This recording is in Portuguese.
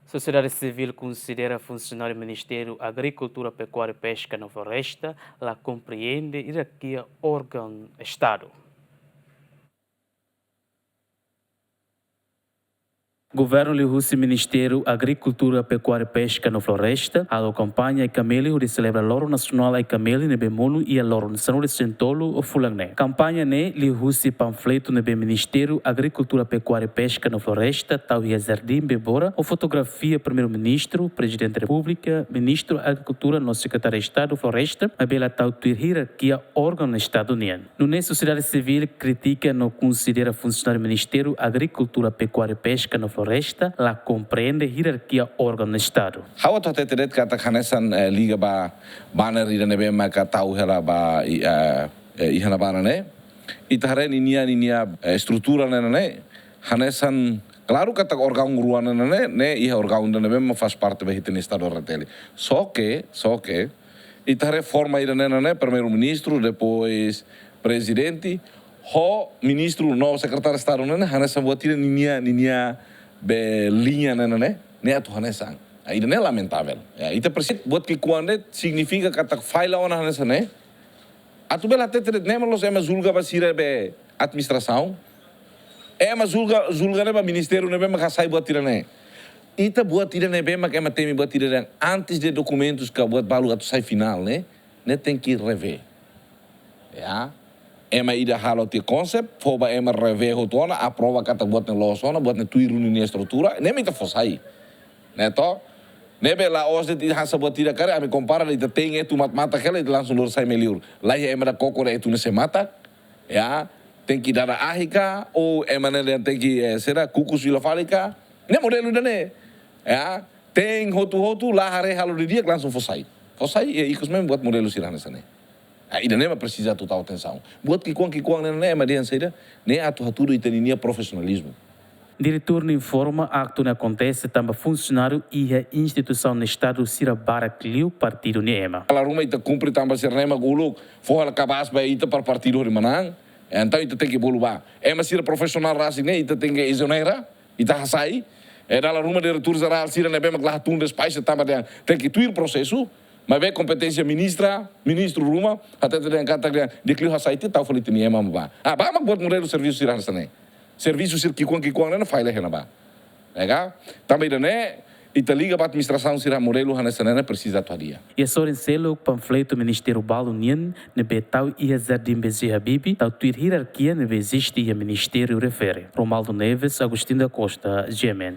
Sociedade Civil Konsidera Funsionáriu Ministériu Agrikultura, Pekuária, Pesca na Floresta, la Koompriende Hirarquia Orgaun Estadu. Governo lihusi Ministério Agrikultura, Pekuária, Pesca na Floresta, a campanha e cameli de celebra Loro Nacional e cameli nebe monu e a Loro Nacional de Sentolo o Fulangne. Campanha ne lihusi panfleto nebe Ministério Agrikultura, Pekuária, Pesca na Floresta, tau e jardim bebora, o fotografia primeiro-ministro, presidente da República, ministro da Agricultura, nosso secretário de Estado, Floresta, a bela tau Hirarquia Orgaun Estadu nian. No sociedade civil critica no considera funcionário Ministério Agrikultura, Pekuária, Pesca na Floresta, la Koompriende Hirarquia Orgaun Estadu. Hawa to tetet kata kanesan liga ba banner ida nebe maka tau hela ba ihana bana ne. Itahare ninia estrutura ne hanesan claro kata orgaun ruana ne iha orgaun da nebe faz parte da hitene estado retele. Só que itahare forma ida ne primeiro-ministro, depois presidente, ho ministro no secretário de estado ne hanesan buatira ninia be linha né atu hanesan ainda é lamentável ita precisa buat que quando significa que tá falha ona hanesan né atu bela tetre né mas é julga basira be administração é mas julga né ba ministério né be mas sai buat tira né ita buat tira né be mas é temi buat tira antes de documentos que buat balu atu sai final né tem que rever ema ida halo te concept foba ema rever hotona aprova kata buat ne losona buat ne tuiru ni estrutura nem ita fosai né to nebe la os de hasa buat tira cara me compara ita tem tu mata aquela de lanço lor sai melhor lá ema da coco tu ne se mata tem que dar a árica ou ema ne tem que será cucus vila fálica ne modelo ne tem hotu lá hare halo de dia lanço fosai e ikos mesmo buat modelo sirana sana. Ainda nem precisa total atenção. Buat que quando nem é marian saída, nem atu italiania profissionalismo. Diretor informa acto não acontece também funcionário e a instituição no estado sira baracliu partido neema. A ruma ita cumpre também ser nema gulu, fora cabas ba ita para partido de manang. Então ita tem que boluba. Ema sira profissional rasi ne ita tem que exonera, ita hasai. Era a ruma diretor geral sira ne bem maglah tun des país também tem que tuir processo. Mas bem competência ministro Ruma, até tem kata de clio hasaiti tau faliti ni ema ba. Ba mag buat modelo serviço sirah sana. Serviço sir kikuang na file hena ba. Legal? Também dane Italiga ba administração sirah modelo hana sana precisa tuadia. E soren selo panfleto Ministério Balunian ne betau e jardim bezi habibi tau tuir hierarquia ne existe e Ministério refere. Romaldo Neves, Agostinho da Costa, Gemen.